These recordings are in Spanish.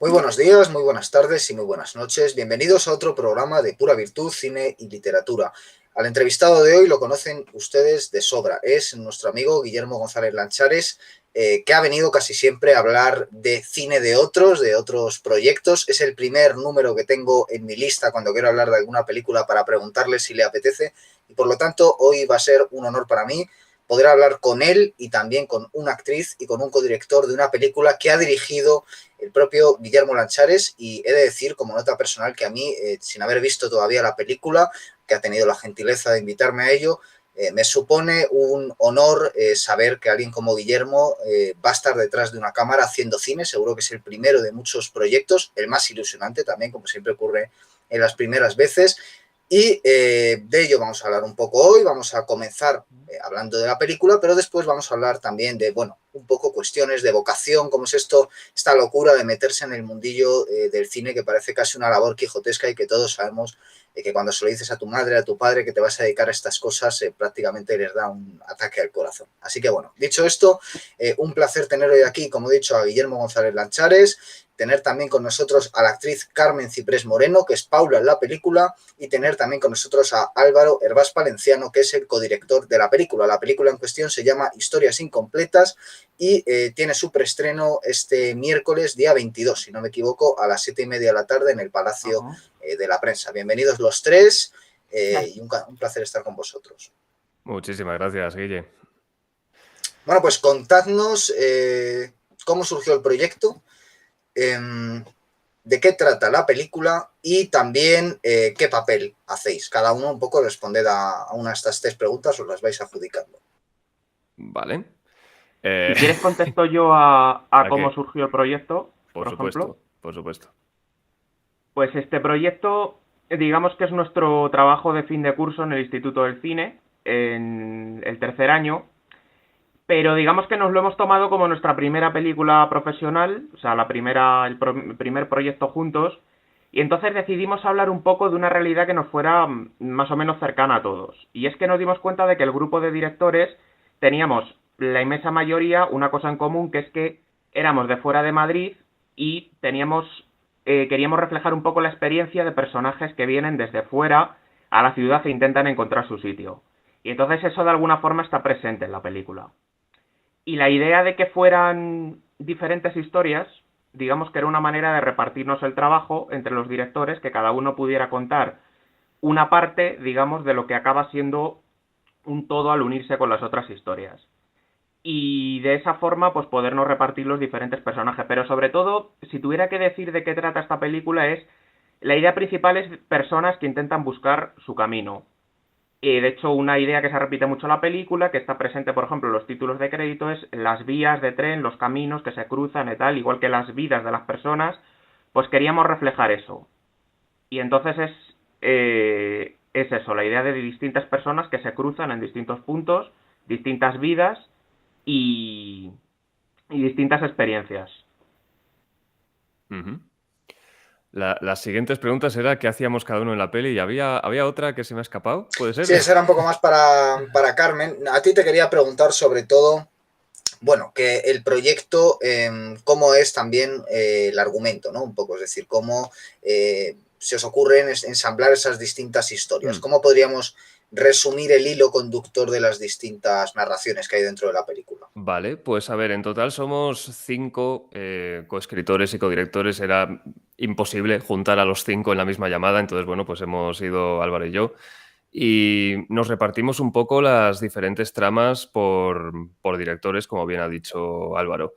Muy buenos días, muy buenas tardes y muy buenas noches. Bienvenidos a otro programa de Pura Virtud, Cine y Literatura. Al entrevistado de hoy lo conocen ustedes de sobra. Es nuestro amigo Guillermo González Lanchares, que ha venido casi siempre a hablar de cine de otros proyectos. Es el primer número que tengo en mi lista cuando quiero hablar de alguna película para preguntarle si le apetece. Y por lo tanto, hoy va a ser un honor para mí poder hablar con él y también con una actriz y con un codirector de una película que ha dirigido el propio Guillermo Lanchares, y he de decir como nota personal que a mí, sin haber visto todavía la película, que ha tenido la gentileza de invitarme a ello, me supone un honor saber que alguien como Guillermo va a estar detrás de una cámara haciendo cine. Seguro que es el primero de muchos proyectos, el más ilusionante también, como siempre ocurre en las primeras veces. Y de ello vamos a hablar un poco hoy. Vamos a comenzar hablando de la película, pero después vamos a hablar también de, bueno, un poco cuestiones de vocación, cómo es esta locura de meterse en el mundillo del cine, que parece casi una labor quijotesca y que todos sabemos que cuando se lo dices a tu madre, a tu padre, que te vas a dedicar a estas cosas, prácticamente les da un ataque al corazón. Así que bueno, dicho esto, un placer tener hoy aquí, como he dicho, a Guillermo González Lanchares, tener también con nosotros a la actriz Carmen Ciprés Moreno, que es Paula en la película, y tener también con nosotros a Álvaro Hervás Palenciano, que es el codirector de la película. La película en cuestión se llama Historias Incompletas y tiene su preestreno este miércoles, día 22, si no me equivoco, a las 7:30 de la tarde en el Palacio de la Prensa. Bienvenidos los tres y un placer estar con vosotros. Muchísimas gracias, Guille. Bueno, pues contadnos cómo surgió el proyecto, de qué trata la película y también qué papel hacéis. Cada uno un poco responded a una de estas tres preguntas, os las vais adjudicando. Vale. Si quieres contesto yo a ¿A cómo qué? surgió el proyecto, Por por ejemplo. supuesto, por supuesto. Pues este proyecto, digamos que es nuestro trabajo de fin de curso en el Instituto del Cine, en el tercer año, pero digamos que nos lo hemos tomado como nuestra primera película profesional, o sea, el primer proyecto juntos, y entonces decidimos hablar un poco de una realidad que nos fuera más o menos cercana a todos. Y es que nos dimos cuenta de que el grupo de directores teníamos la inmensa mayoría una cosa en común, que es que éramos de fuera de Madrid y queríamos reflejar un poco la experiencia de personajes que vienen desde fuera a la ciudad e intentan encontrar su sitio. Y entonces eso de alguna forma está presente en la película. Y la idea de que fueran diferentes historias, digamos que era una manera de repartirnos el trabajo entre los directores, que cada uno pudiera contar una parte, digamos, de lo que acaba siendo un todo al unirse con las otras historias. Y de esa forma, pues podernos repartir los diferentes personajes. Pero sobre todo, si tuviera que decir de qué trata esta película, la idea principal es personas que intentan buscar su camino. De hecho, una idea que se repite mucho en la película, que está presente, por ejemplo, en los títulos de crédito, es las vías de tren, los caminos que se cruzan y tal, igual que las vidas de las personas, pues queríamos reflejar eso. Y entonces es eso, la idea de distintas personas que se cruzan en distintos puntos, distintas vidas y, y distintas experiencias. Ujú. Las siguientes preguntas era qué hacíamos cada uno en la peli y había otra que se me ha escapado, ¿puede ser? Sí, esa era un poco más para Carmen. A ti te quería preguntar sobre todo, bueno, que el proyecto, cómo es también el argumento, ¿no? Un poco, es decir, cómo se os ocurre ensamblar esas distintas historias. Mm. ¿Cómo podríamos resumir el hilo conductor de las distintas narraciones que hay dentro de la película? Vale, pues a ver, en total somos 5 coescritores y codirectores. Era imposible juntar a los 5 en la misma llamada, entonces, bueno, pues hemos ido Álvaro y yo. Y nos repartimos un poco las diferentes tramas por directores, como bien ha dicho Álvaro.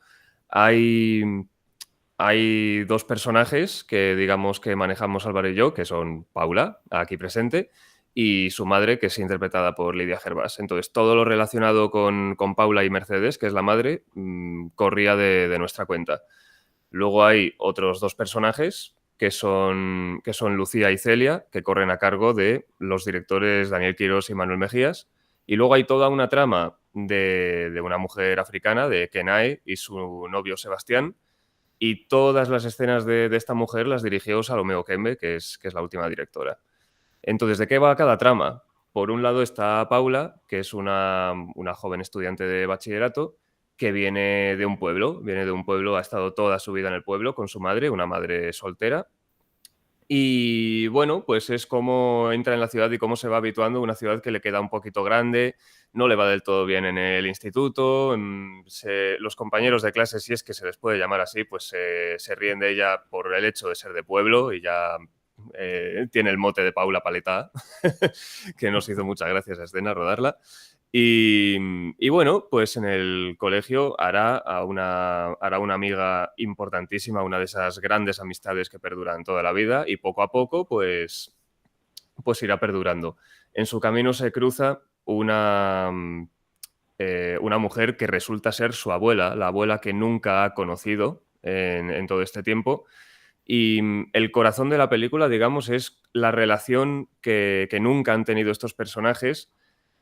Hay, hay dos personajes que digamos que manejamos Álvaro y yo, que son Paula, aquí presente, y su madre, que es interpretada por Lidia Hervás. Entonces, todo lo relacionado con Paula y Mercedes, que es la madre, corría de nuestra cuenta. Luego hay otros dos personajes que son Lucía y Celia, que corren a cargo de los directores Daniel Quirós y Manuel Mejías. Y luego hay toda una trama de una mujer africana, de Kenai, y su novio Sebastián. Y todas las escenas de esta mujer las dirigió Salomé Okembe, que es la última directora. Entonces, ¿de qué va cada trama? Por un lado está Paula, que es una joven estudiante de bachillerato, que viene de un pueblo, ha estado toda su vida en el pueblo con su madre, una madre soltera. Y bueno, pues es cómo entra en la ciudad y cómo se va habituando, una ciudad que le queda un poquito grande, no le va del todo bien en el instituto, los compañeros de clase, si es que se les puede llamar así, pues se ríen de ella por el hecho de ser de pueblo y ya tiene el mote de Paula Paleta, que nos hizo muchas gracias a escena rodarla. Y bueno, pues en el colegio hará una amiga importantísima, una de esas grandes amistades que perduran toda la vida y poco a poco pues irá perdurando. En su camino se cruza una mujer que resulta ser su abuela, la abuela que nunca ha conocido en todo este tiempo. Y el corazón de la película, digamos, es la relación que nunca han tenido estos personajes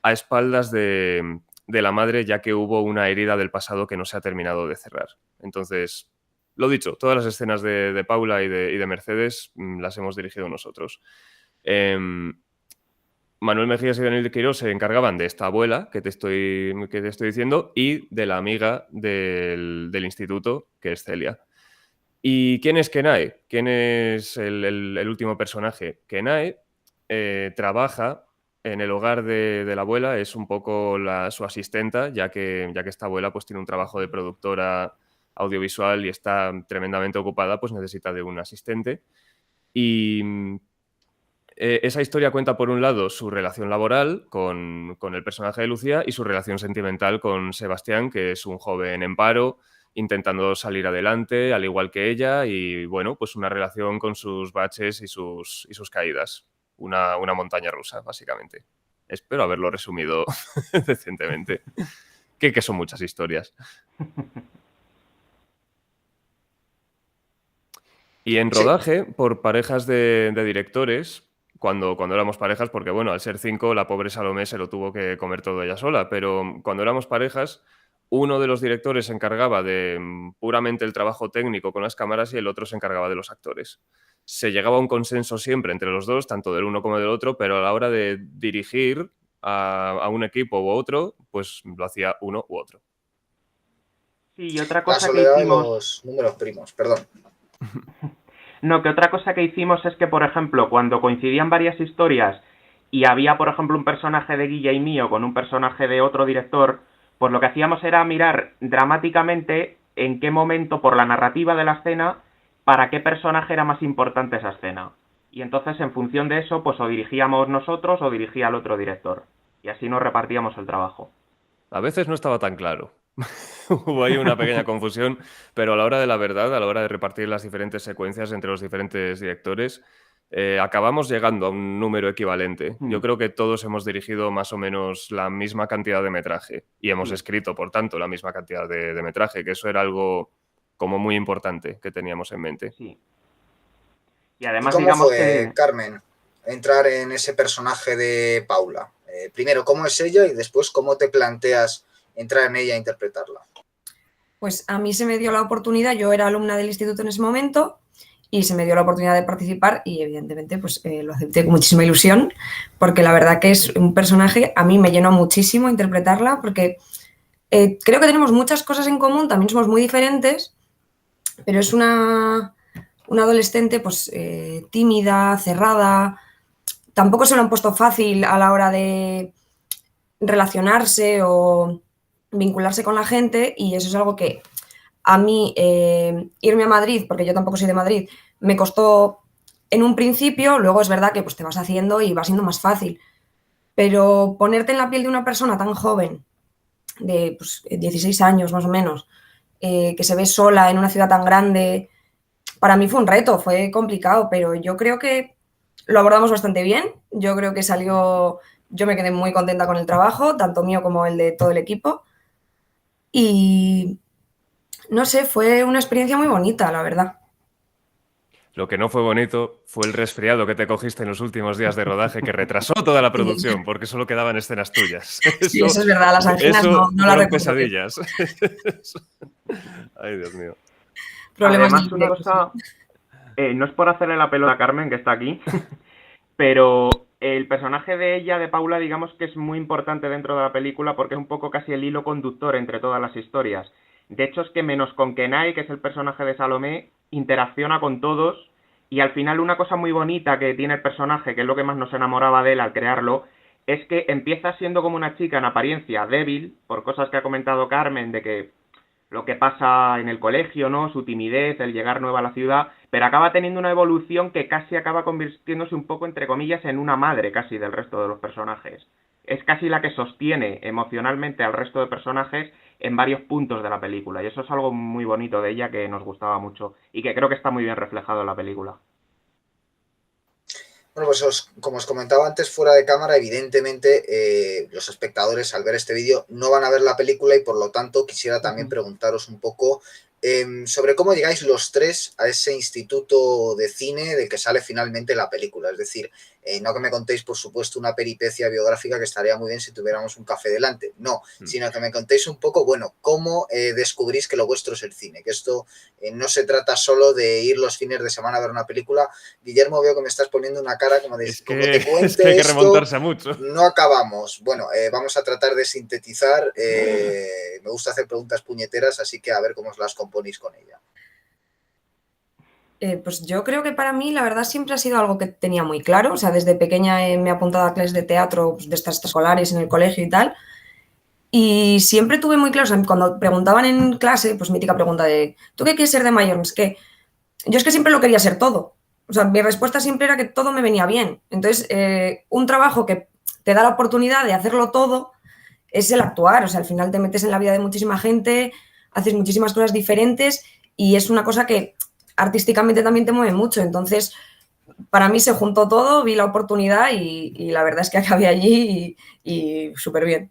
a espaldas de la madre, ya que hubo una herida del pasado que no se ha terminado de cerrar. Entonces, lo dicho, todas las escenas de Paula y de Mercedes las hemos dirigido nosotros. Manuel Mejías y Daniel de Quirós se encargaban de esta abuela que te estoy diciendo y de la amiga del instituto, que es Celia. ¿Y quién es Kenae? ¿Quién es el último personaje? Kenae trabaja en el hogar de la abuela, es un poco su asistenta, ya que esta abuela pues, tiene un trabajo de productora audiovisual y está tremendamente ocupada, pues necesita de un asistente. Y esa historia cuenta, por un lado, su relación laboral con el personaje de Lucía y su relación sentimental con Sebastián, que es un joven en paro, intentando salir adelante, al igual que ella, y bueno, pues una relación con sus baches y sus caídas. Una montaña rusa, básicamente. Espero haberlo resumido decentemente. Que son muchas historias. Y en rodaje, por parejas de directores, cuando éramos parejas, porque bueno, al ser 5, la pobre Salomé se lo tuvo que comer todo ella sola, pero cuando éramos parejas, uno de los directores se encargaba de puramente el trabajo técnico con las cámaras y el otro se encargaba de los actores. Se llegaba a un consenso siempre entre los dos, tanto del uno como del otro, pero a la hora de dirigir a un equipo u otro, pues lo hacía uno u otro. Sí, y otra cosa La soledad de los números primos, perdón. No, que otra cosa que hicimos es que, por ejemplo, cuando coincidían varias historias y había, por ejemplo, un personaje de Guilla y mío con un personaje de otro director, pues lo que hacíamos era mirar dramáticamente en qué momento, por la narrativa de la escena, para qué personaje era más importante esa escena. Y entonces, en función de eso, pues o dirigíamos nosotros o dirigía el otro director. Y así nos repartíamos el trabajo. A veces no estaba tan claro. Hubo ahí una pequeña confusión, pero a la hora de la verdad, a la hora de repartir las diferentes secuencias entre los diferentes directores, acabamos llegando a un número equivalente. Yo creo que todos hemos dirigido más o menos la misma cantidad de metraje y hemos escrito, por tanto, la misma cantidad de metraje, que eso era algo como muy importante que teníamos en mente. Sí. Y además, ¿Y cómo digamos fue, que... Carmen, entrar en ese personaje de Paula? Primero, ¿cómo es ella? Y después, ¿cómo te planteas entrar en ella e interpretarla? Pues a mí se me dio la oportunidad, yo era alumna del instituto en ese momento y se me dio la oportunidad de participar y evidentemente pues lo acepté con muchísima ilusión porque la verdad que es un personaje, a mí me llenó muchísimo interpretarla porque creo que tenemos muchas cosas en común, también somos muy diferentes, pero es una adolescente pues tímida, cerrada, tampoco se lo han puesto fácil a la hora de relacionarse o vincularse con la gente y eso es algo que a mí irme a Madrid, porque yo tampoco soy de Madrid, me costó en un principio, luego es verdad que pues, te vas haciendo y va siendo más fácil, pero ponerte en la piel de una persona tan joven, de pues, 16 años más o menos, que se ve sola en una ciudad tan grande, para mí fue un reto, fue complicado, pero yo creo que lo abordamos bastante bien, yo creo que salió, yo me quedé muy contenta con el trabajo, tanto mío como el de todo el equipo, y no sé, fue una experiencia muy bonita, la verdad. Lo que no fue bonito fue el resfriado que te cogiste en los últimos días de rodaje que retrasó toda la producción porque solo quedaban escenas tuyas. Sí, eso es verdad, las anginas no las fueron recuerdo. pesadillas. Ay, Dios mío. Problemas Además, una cosa, no es por hacerle la pelota a Carmen, que está aquí, pero el personaje de ella, de Paula, digamos que es muy importante dentro de la película porque es un poco casi el hilo conductor entre todas las historias. De hecho, es que menos con Kenai, que es el personaje de Salomé, interacciona con todos y al final una cosa muy bonita que tiene el personaje, que es lo que más nos enamoraba de él al crearlo, es que empieza siendo como una chica en apariencia débil, por cosas que ha comentado Carmen, de que lo que pasa en el colegio, ¿no? Su timidez, el llegar nueva a la ciudad, pero acaba teniendo una evolución que casi acaba convirtiéndose un poco, entre comillas, en una madre casi del resto de los personajes. Es casi la que sostiene emocionalmente al resto de personajes en varios puntos de la película, y eso es algo muy bonito de ella que nos gustaba mucho y que creo que está muy bien reflejado en la película. Bueno, pues como os comentaba antes, fuera de cámara, evidentemente los espectadores al ver este vídeo no van a ver la película y por lo tanto quisiera también preguntaros un poco sobre cómo llegáis los tres a ese instituto de cine del que sale finalmente la película. Es decir, no que me contéis, por supuesto, una peripecia biográfica que estaría muy bien si tuviéramos un café delante, no, sino que me contéis un poco, bueno, cómo descubrís que lo vuestro es el cine, que esto no se trata solo de ir los fines de semana a ver una película. Guillermo, veo que me estás poniendo una cara como de, como te cuente es que hay que esto, remontarse a mucho. no acabamos. Bueno, vamos a tratar de sintetizar. Me gusta hacer preguntas puñeteras, así que a ver cómo os las componéis con ella. Pues yo creo que para mí, la verdad, siempre ha sido algo que tenía muy claro. O sea, desde pequeña me he apuntado a clases de teatro, pues, de estas escolares en el colegio y tal. Y siempre tuve muy claro, o sea, cuando preguntaban en clase, pues mítica pregunta de ¿tú qué quieres ser de mayor? Es que yo es que siempre lo quería ser todo. O sea, mi respuesta siempre era que todo me venía bien. Entonces, un trabajo que te da la oportunidad de hacerlo todo es el actuar. O sea, al final te metes en la vida de muchísima gente, haces muchísimas cosas diferentes y es una cosa que artísticamente también te mueve mucho. Entonces, para mí se juntó todo, vi la oportunidad y la verdad es que acabé allí y súper bien.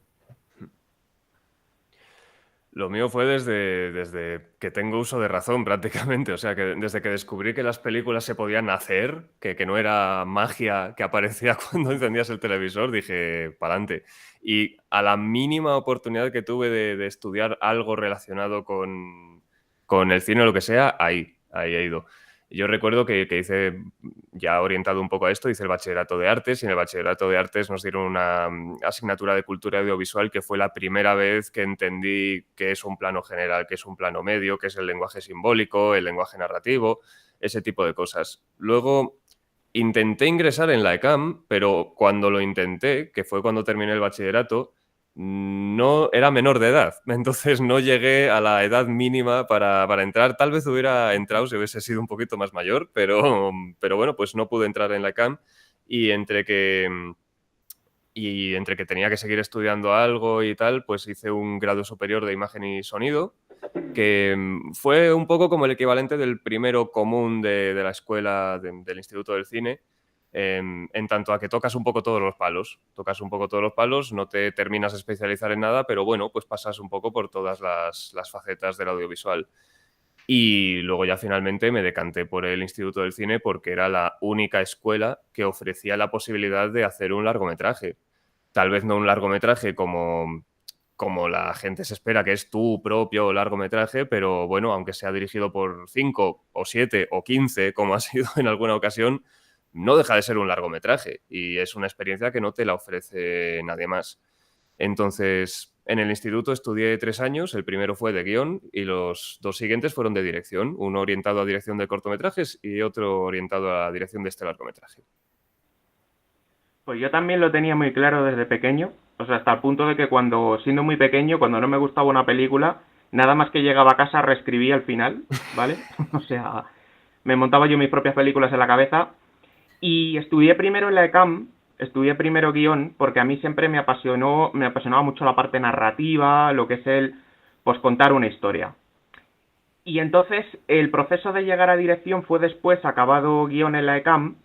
Lo mío fue desde que tengo uso de razón prácticamente, o sea, que desde que descubrí que las películas se podían hacer, que no era magia que aparecía cuando encendías el televisor, dije, pa'lante. Y a la mínima oportunidad que tuve de estudiar algo relacionado con el cine o lo que sea, ahí he ido. Yo recuerdo que hice, ya orientado un poco a esto, hice el bachillerato de artes y en el bachillerato de artes nos dieron una asignatura de cultura audiovisual que fue la primera vez que entendí qué es un plano general, qué es un plano medio, qué es el lenguaje simbólico, el lenguaje narrativo, ese tipo de cosas. Luego intenté ingresar en la ECAM, pero cuando lo intenté, que fue cuando terminé el bachillerato, no era menor de edad, entonces no llegué a la edad mínima para entrar. Tal vez hubiera entrado si hubiese sido un poquito más mayor, pero bueno, pues no pude entrar en la CAM y entre que tenía que seguir estudiando algo y tal, pues hice un grado superior de imagen y sonido, que fue un poco como el equivalente del primero común de la escuela del Instituto del Cine, en tanto a que tocas un poco todos los palos, no te terminas de especializar en nada, pero bueno, pues pasas un poco por todas las facetas del audiovisual. Y luego ya finalmente me decanté por el Instituto del Cine porque era la única escuela que ofrecía la posibilidad de hacer un largometraje. Tal vez no un largometraje como la gente se espera, que es tu propio largometraje, pero bueno, aunque sea dirigido por 5 o 7 o 15, como ha sido en alguna ocasión, no deja de ser un largometraje y es una experiencia que no te la ofrece nadie más. Entonces, en el instituto estudié 3 años, el primero fue de guión y los 2 siguientes fueron de dirección, uno orientado a dirección de cortometrajes y otro orientado a dirección de este largometraje. Pues yo también lo tenía muy claro desde pequeño, o sea, hasta el punto de que siendo muy pequeño, cuando no me gustaba una película, nada más que llegaba a casa reescribía el final, ¿vale? O sea, me montaba yo mis propias películas en la cabeza y estudié primero en la ECAM, estudié primero guión, porque a mí siempre me apasionaba mucho la parte narrativa, lo que es pues contar una historia. Y entonces el proceso de llegar a dirección fue después, acabado guión en la ECAM,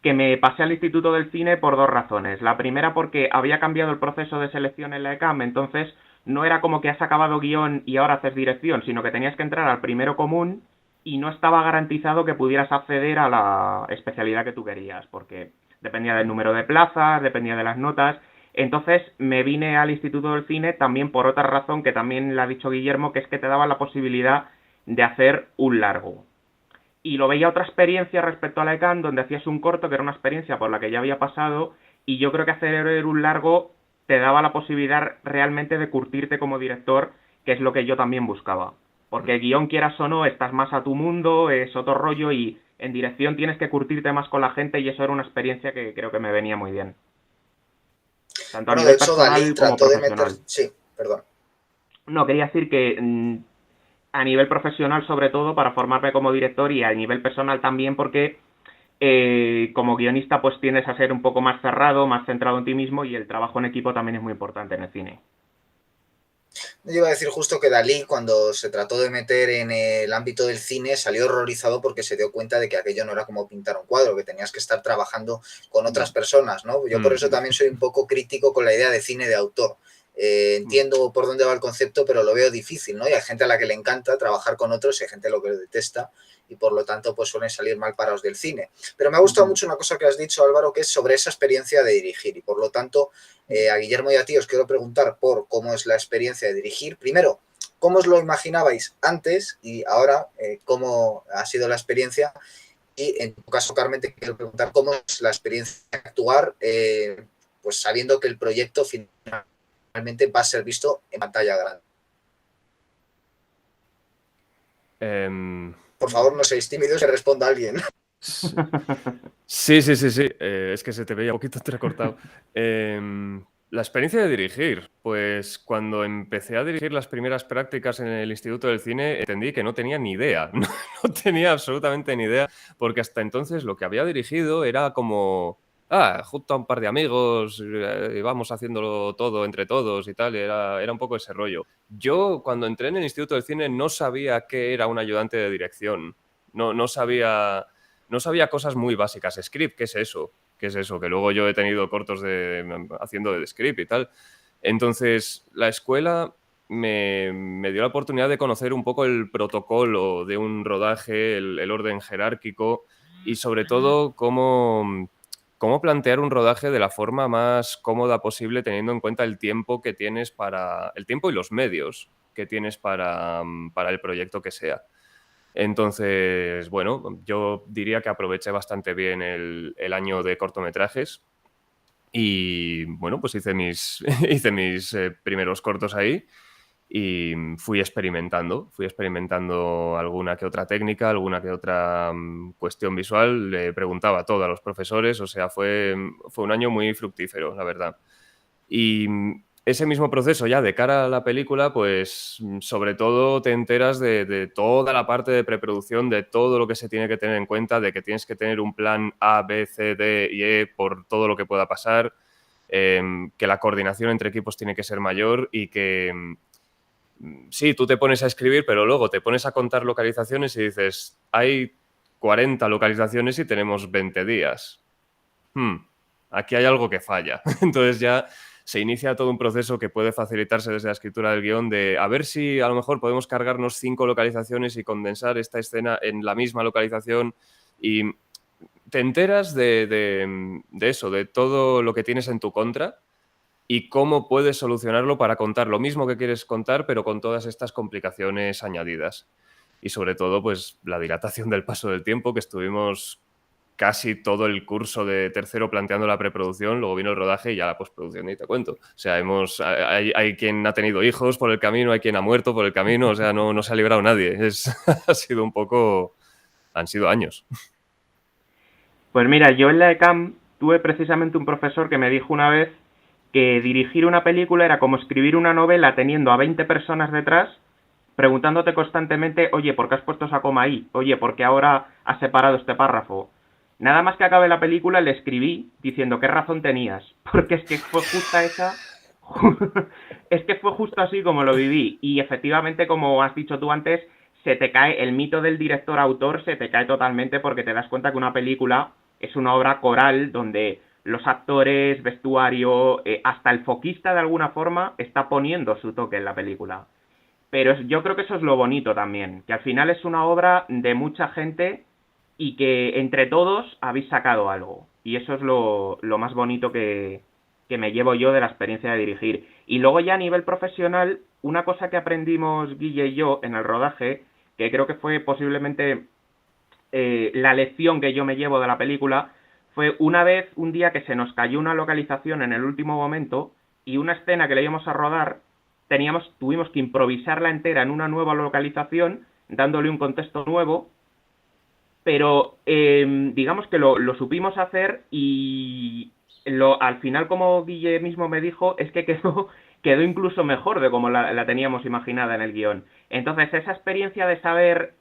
que me pasé al Instituto del Cine por 2 razones. La primera porque había cambiado el proceso de selección en la ECAM, entonces no era como que has acabado guión y ahora haces dirección, sino que tenías que entrar al primero común y no estaba garantizado que pudieras acceder a la especialidad que tú querías, porque dependía del número de plazas, dependía de las notas. Entonces me vine al Instituto del Cine también por otra razón que también le ha dicho Guillermo, que es que te daba la posibilidad de hacer un largo. y lo veía otra experiencia respecto a la ECAM, donde hacías un corto, que era una experiencia por la que ya había pasado, y yo creo que hacer un largo te daba la posibilidad realmente de curtirte como director, que es lo que yo también buscaba. Porque el guión, quieras o no, estás más a tu mundo, es otro rollo, y en dirección tienes que curtirte más con la gente, y eso era una experiencia que creo que me venía muy bien. Tanto a Bueno, de nivel hecho, Dalí personal como trató de meter... profesional. Sí, perdón. No, quería decir que a nivel profesional sobre todo para formarme como director y a nivel personal también porque como guionista pues tiendes a ser un poco más cerrado, más centrado en ti mismo y el trabajo en equipo también es muy importante en el cine. Yo iba a decir justo que Dalí, cuando se trató de meter en el ámbito del cine, salió horrorizado porque se dio cuenta de que aquello no era como pintar un cuadro, que tenías que estar trabajando con otras personas, ¿no? Yo por eso también soy un poco crítico con la idea de cine de autor. Entiendo por dónde va el concepto, pero lo veo difícil, ¿no? Y hay gente a la que le encanta trabajar con otros y hay gente a la que lo detesta y por lo tanto pues suelen salir mal parados del cine. Pero me ha gustado mucho una cosa que has dicho, Álvaro, que es sobre esa experiencia de dirigir y por lo tanto a Guillermo y a ti os quiero preguntar por cómo es la experiencia de dirigir. Primero, ¿cómo os lo imaginabais antes y ahora cómo ha sido la experiencia? Y en tu caso, Carmen, te quiero preguntar cómo es la experiencia de actuar, pues sabiendo que el proyecto finalmente va a ser visto en pantalla grande. Por favor, no seáis tímidos y responda a alguien. Sí. Es que se te veía un poquito entrecortado. La experiencia de dirigir. Pues cuando empecé a dirigir las primeras prácticas en el Instituto del Cine, entendí que no tenía ni idea. No tenía absolutamente ni idea, porque hasta entonces lo que había dirigido era como... junto a un par de amigos, íbamos haciéndolo todo entre todos y tal, era un poco ese rollo. Yo, cuando entré en el Instituto del Cine, no sabía qué era un ayudante de dirección. No sabía cosas muy básicas. Script, ¿qué es eso? ¿Qué es eso? Que luego yo he tenido cortos haciendo de script y tal. Entonces, la escuela me dio la oportunidad de conocer un poco el protocolo de un rodaje, el orden jerárquico y sobre todo cómo plantear un rodaje de la forma más cómoda posible teniendo en cuenta el tiempo que tienes el tiempo y los medios que tienes para el proyecto que sea. Entonces, bueno, yo diría que aproveché bastante bien el año de cortometrajes y, bueno, pues hice mis primeros cortos ahí y fui experimentando alguna que otra técnica, alguna que otra cuestión visual, le preguntaba todo a los profesores, o sea, fue un año muy fructífero, la verdad. Y ese mismo proceso ya de cara a la película, pues sobre todo te enteras de toda la parte de preproducción, de todo lo que se tiene que tener en cuenta, de que tienes que tener un plan A, B, C, D y E por todo lo que pueda pasar, que la coordinación entre equipos tiene que ser mayor y que sí, tú te pones a escribir, pero luego te pones a contar localizaciones y dices, hay 40 localizaciones y tenemos 20 días. Aquí hay algo que falla. Entonces ya se inicia todo un proceso que puede facilitarse desde la escritura del guión de a ver si a lo mejor podemos cargarnos 5 localizaciones y condensar esta escena en la misma localización y te enteras de eso, de todo lo que tienes en tu contra y cómo puedes solucionarlo para contar lo mismo que quieres contar, pero con todas estas complicaciones añadidas. Y sobre todo, pues la dilatación del paso del tiempo, que estuvimos casi todo el curso de tercero planteando la preproducción, luego vino el rodaje y ya la postproducción, y te cuento. O sea, hay quien ha tenido hijos por el camino, hay quien ha muerto por el camino, o sea, no se ha librado nadie. Ha sido un poco... Han sido años. Pues mira, yo en la ECAM tuve precisamente un profesor que me dijo una vez que dirigir una película era como escribir una novela teniendo a 20 personas detrás, preguntándote constantemente, oye, ¿por qué has puesto esa coma ahí? Oye, ¿por qué ahora has separado este párrafo? Nada más que acabe la película le escribí diciendo qué razón tenías, porque es que fue justa esa... es que fue justo así como lo viví y efectivamente, como has dicho tú antes, se te cae el mito del director-autor, se te cae totalmente porque te das cuenta que una película es una obra coral donde los actores, vestuario, hasta el foquista de alguna forma está poniendo su toque en la película. Pero yo creo que eso es lo bonito también, que al final es una obra de mucha gente y que entre todos habéis sacado algo. Y eso es lo más bonito que me llevo yo de la experiencia de dirigir. Y luego ya a nivel profesional, una cosa que aprendimos Guille y yo en el rodaje, que creo que fue posiblemente la lección que yo me llevo de la película fue un día que se nos cayó una localización en el último momento y una escena que le íbamos a rodar, tuvimos que improvisarla entera en una nueva localización, dándole un contexto nuevo, pero digamos que lo supimos hacer y al final, como Guille mismo me dijo, es que quedó incluso mejor de como la teníamos imaginada en el guión. Entonces, esa experiencia de saber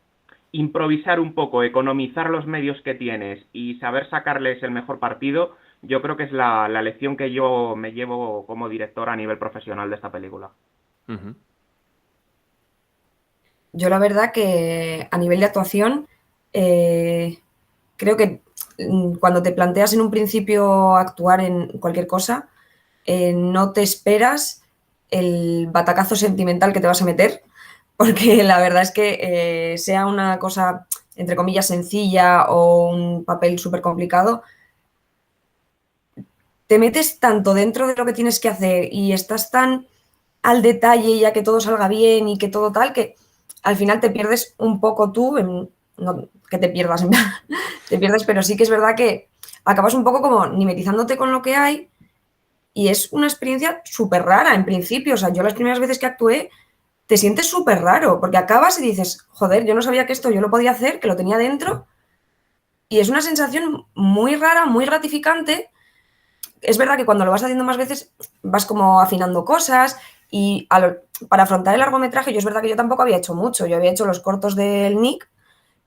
improvisar un poco, economizar los medios que tienes y saber sacarles el mejor partido, yo creo que es la lección que yo me llevo como director a nivel profesional de esta película. Ujú. Yo la verdad que a nivel de actuación creo que cuando te planteas en un principio actuar en cualquier cosa, no te esperas el batacazo sentimental que te vas a meter, porque la verdad es que sea una cosa, entre comillas, sencilla o un papel súper complicado, te metes tanto dentro de lo que tienes que hacer y estás tan al detalle ya que todo salga bien y que todo tal, que al final te pierdes un poco tú, no que te pierdas, te pierdes, pero sí que es verdad que acabas un poco como mimetizándote con lo que hay y es una experiencia súper rara en principio. O sea, yo las primeras veces que actué te sientes súper raro porque acabas y dices, joder, yo no sabía que esto yo lo podía hacer, que lo tenía dentro y es una sensación muy rara, muy gratificante. Es verdad que cuando lo vas haciendo más veces vas como afinando cosas y para afrontar el largometraje, yo es verdad que yo tampoco había hecho mucho. Yo había hecho los cortos del Nick,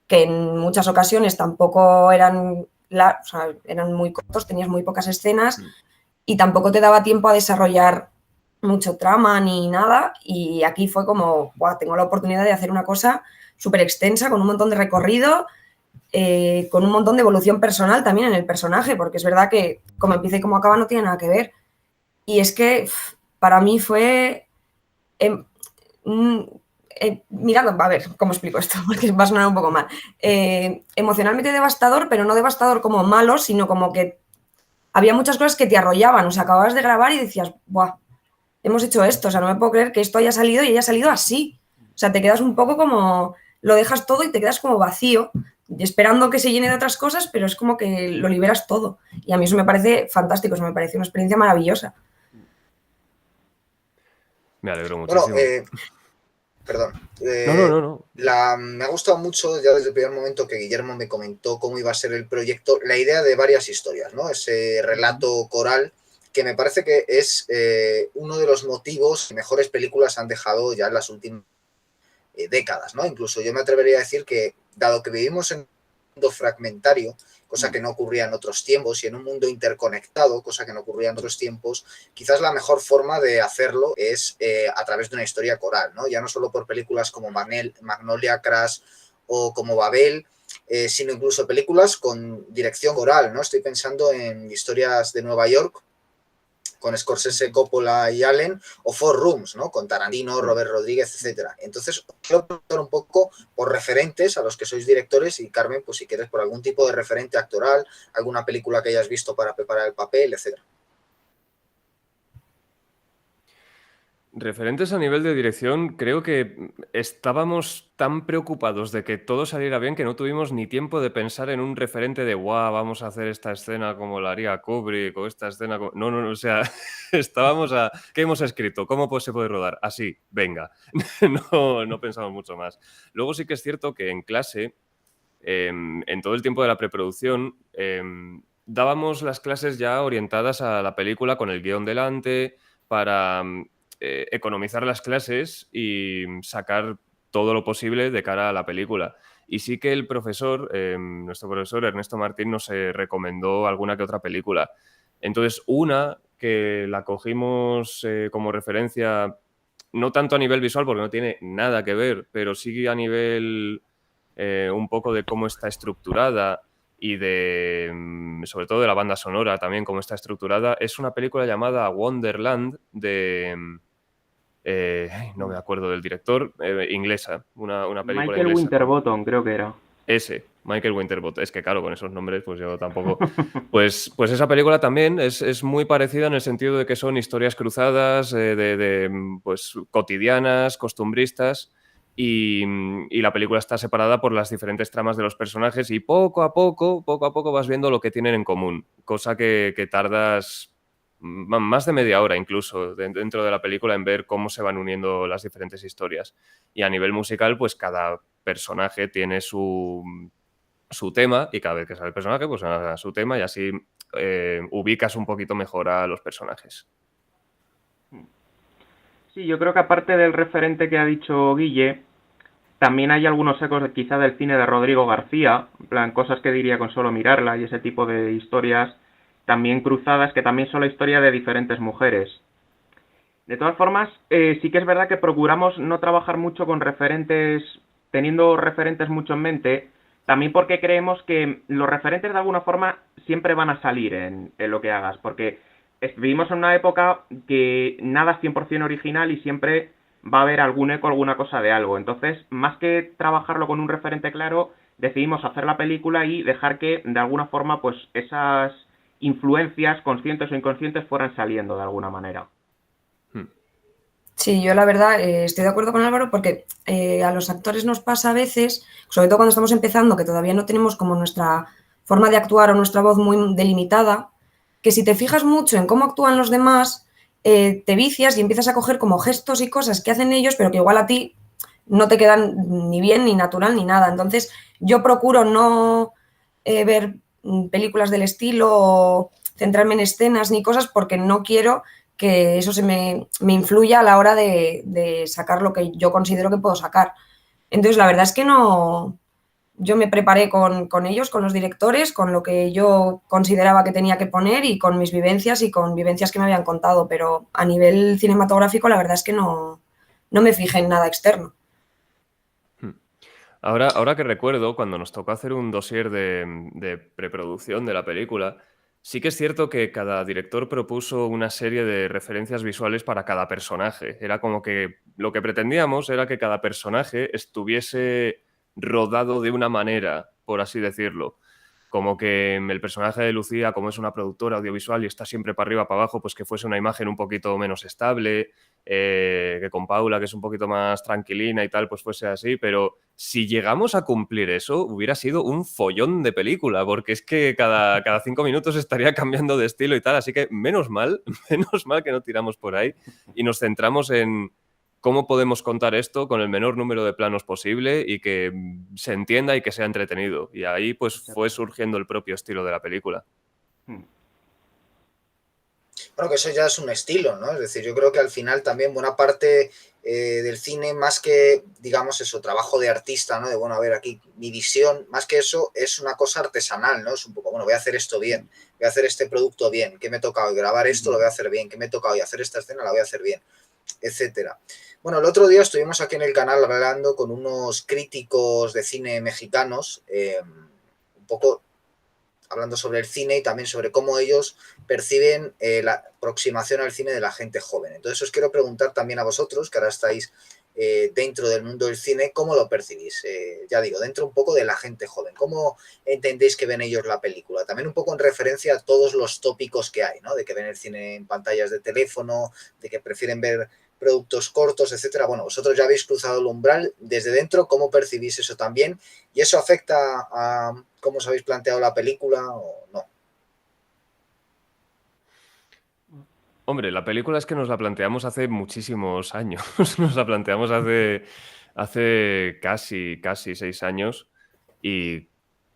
que en muchas ocasiones tampoco eran, o sea, eran muy cortos, tenías muy pocas escenas y tampoco te daba tiempo a desarrollar mucho trama ni nada. Y aquí fue como, ¡buah! Tengo la oportunidad de hacer una cosa súper extensa, con un montón de recorrido, con un montón de evolución personal también en el personaje, porque es verdad que como empieza y como acaba no tiene nada que ver. Y es que para mí fue... mirad, a ver, ¿cómo explico esto? Porque va a sonar un poco mal. Emocionalmente devastador, pero no devastador como malo, sino como que había muchas cosas que te arrollaban. O sea, acababas de grabar y decías, ¡buah! Hemos hecho esto. O sea, no me puedo creer que esto haya salido y haya salido así. O sea, te quedas un poco como... Lo dejas todo y te quedas como vacío, esperando que se llene de otras cosas, pero es como que lo liberas todo. Y a mí eso me parece fantástico, eso me parece una experiencia maravillosa. Me alegro Bueno, muchísimo. perdón. No. Me ha gustado mucho ya desde el primer momento que Guillermo me comentó cómo iba a ser el proyecto, la idea de varias historias, ¿no? Ese relato coral que me parece que es uno de los motivos que mejores películas han dejado ya en las últimas décadas, ¿no? Incluso yo me atrevería a decir que, dado que vivimos en un mundo fragmentario, cosa que no ocurría en otros tiempos, y en un mundo interconectado, cosa que no ocurría en otros tiempos, quizás la mejor forma de hacerlo es a través de una historia coral, ¿no? Ya no solo por películas como Magnolia, Crash o como Babel, sino incluso películas con dirección coral, ¿no? Estoy pensando en Historias de Nueva York, con Scorsese, Coppola y Allen, o Four Rooms, ¿no? Con Tarantino, Robert Rodríguez, etcétera. Entonces, quiero preguntar un poco por referentes a los que sois directores y, Carmen, pues si quieres, por algún tipo de referente actoral, alguna película que hayas visto para preparar el papel, etcétera. Referentes a nivel de dirección, creo que estábamos tan preocupados de que todo saliera bien que no tuvimos ni tiempo de pensar en un referente de guau, vamos a hacer esta escena como la haría Kubrick o esta escena como... No, o sea, estábamos a... ¿Qué hemos escrito? ¿Cómo se puede rodar? Así, venga. No pensamos mucho más. Luego sí que es cierto que en clase, en todo el tiempo de la preproducción, dábamos las clases ya orientadas a la película con el guión delante para... economizar las clases y sacar todo lo posible de cara a la película. Y sí que el profesor, nuestro profesor Ernesto Martín, nos recomendó alguna que otra película. Entonces, una que la cogimos como referencia, no tanto a nivel visual, porque no tiene nada que ver, pero sí a nivel un poco de cómo está estructurada y sobre todo de la banda sonora también, cómo está estructurada, es una película llamada Wonderland de... no me acuerdo del director, inglesa, una película Michael inglesa. Winterbottom, creo que era. Michael Winterbottom. Es que claro, con esos nombres pues yo tampoco... Pues esa película también es muy parecida en el sentido de que son historias cruzadas, pues cotidianas, costumbristas, y la película está separada por las diferentes tramas de los personajes y poco a poco vas viendo lo que tienen en común, cosa que tardas más de media hora incluso dentro de la película en ver cómo se van uniendo las diferentes historias. Y a nivel musical, pues cada personaje tiene su tema y cada vez que sale el personaje, pues a su tema y así ubicas un poquito mejor a los personajes. Sí, yo creo que aparte del referente que ha dicho Guille, también hay algunos ecos quizá del cine de Rodrigo García, en plan cosas que diría con solo mirarla y ese tipo de historias también cruzadas, que también son la historia de diferentes mujeres. De todas formas, sí que es verdad que procuramos no trabajar mucho con referentes, teniendo referentes mucho en mente, también porque creemos que los referentes de alguna forma siempre van a salir en lo que hagas, porque vivimos en una época que nada es 100% original y siempre va a haber algún eco, alguna cosa de algo. Entonces, más que trabajarlo con un referente claro, decidimos hacer la película y dejar que, de alguna forma, pues esas influencias, conscientes o inconscientes, fueran saliendo de alguna manera. Sí, yo la verdad estoy de acuerdo con Álvaro porque a los actores nos pasa a veces, sobre todo cuando estamos empezando, que todavía no tenemos como nuestra forma de actuar o nuestra voz muy delimitada, que si te fijas mucho en cómo actúan los demás, te vicias y empiezas a coger como gestos y cosas que hacen ellos, pero que igual a ti no te quedan ni bien, ni natural, ni nada. Entonces yo procuro no ver películas del estilo o centrarme en escenas ni cosas porque no quiero que eso me influya a la hora de sacar lo que yo considero que puedo sacar. Entonces, la verdad es que no, yo me preparé con ellos, con los directores, con lo que yo consideraba que tenía que poner y con mis vivencias y con vivencias que me habían contado, pero a nivel cinematográfico la verdad es que no me fijé en nada externo. Ahora que recuerdo, cuando nos tocó hacer un dossier de preproducción de la película, sí que es cierto que cada director propuso una serie de referencias visuales para cada personaje. Era como que lo que pretendíamos era que cada personaje estuviese rodado de una manera, por así decirlo. Como que el personaje de Lucía, como es una productora audiovisual y está siempre para arriba, para abajo, pues que fuese una imagen un poquito menos estable, que con Paula, que es un poquito más tranquilina y tal, pues fuese así, pero si llegamos a cumplir eso, hubiera sido un follón de película, porque es que cada 5 minutos estaría cambiando de estilo y tal, así que menos mal que no tiramos por ahí y nos centramos en cómo podemos contar esto con el menor número de planos posible y que se entienda y que sea entretenido. Y ahí pues fue surgiendo el propio estilo de la película. Bueno, que eso ya es un estilo, ¿no? Es decir, yo creo que al final también buena parte del cine, más que, digamos, eso, trabajo de artista, ¿no? De, bueno, a ver, aquí mi visión, más que eso, es una cosa artesanal, ¿no? Es un poco, bueno, voy a hacer esto bien, voy a hacer este producto bien, ¿qué me toca hoy? Grabar esto lo voy a hacer bien, ¿qué me toca hoy? Hacer esta escena la voy a hacer bien, etcétera. Bueno, el otro día estuvimos aquí en el canal hablando con unos críticos de cine mexicanos, un poco hablando sobre el cine y también sobre cómo ellos perciben la aproximación al cine de la gente joven. Entonces os quiero preguntar también a vosotros, que ahora estáis dentro del mundo del cine, ¿cómo lo percibís? Ya digo, dentro un poco de la gente joven. ¿Cómo entendéis que ven ellos la película? También un poco en referencia a todos los tópicos que hay, ¿no? De que ven el cine en pantallas de teléfono, de que prefieren ver productos cortos, etcétera. Bueno, vosotros ya habéis cruzado el umbral. Desde dentro, ¿cómo percibís eso también? ¿Y eso afecta a cómo os habéis planteado la película o no? Hombre, la película es que nos la planteamos hace muchísimos años. Nos la planteamos hace casi 6 años y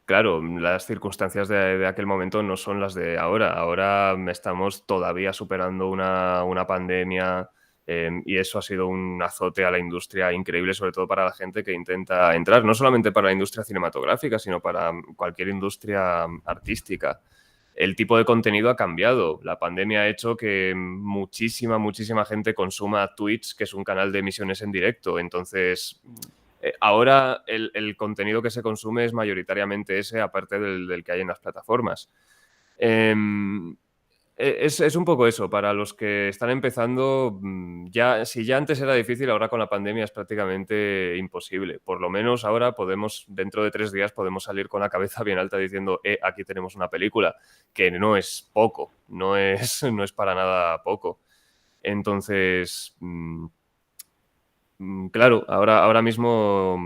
claro, las circunstancias de aquel momento no son las de ahora. Ahora estamos todavía superando una pandemia y eso ha sido un azote a la industria increíble, sobre todo para la gente que intenta entrar, no solamente para la industria cinematográfica, sino para cualquier industria artística. El tipo de contenido ha cambiado. La pandemia ha hecho que muchísima gente consuma Twitch, que es un canal de emisiones en directo. Entonces, ahora el contenido que se consume es mayoritariamente ese, aparte del que hay en las plataformas. Es un poco eso, para los que están empezando, si ya antes era difícil, ahora con la pandemia es prácticamente imposible. Por lo menos ahora dentro de 3 días podemos salir con la cabeza bien alta diciendo, aquí tenemos una película, que no es poco, no es para nada poco. Entonces, Claro, ahora mismo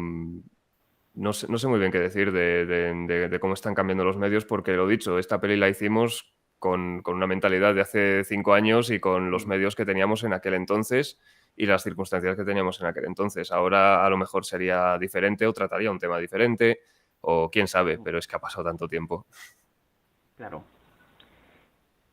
no sé muy bien qué decir de cómo están cambiando los medios, porque lo dicho, esta peli la hicimos con una mentalidad de hace 5 años y con los medios que teníamos en aquel entonces y las circunstancias que teníamos en aquel entonces. Ahora a lo mejor sería diferente o trataría un tema diferente o quién sabe, pero es que ha pasado tanto tiempo. Claro.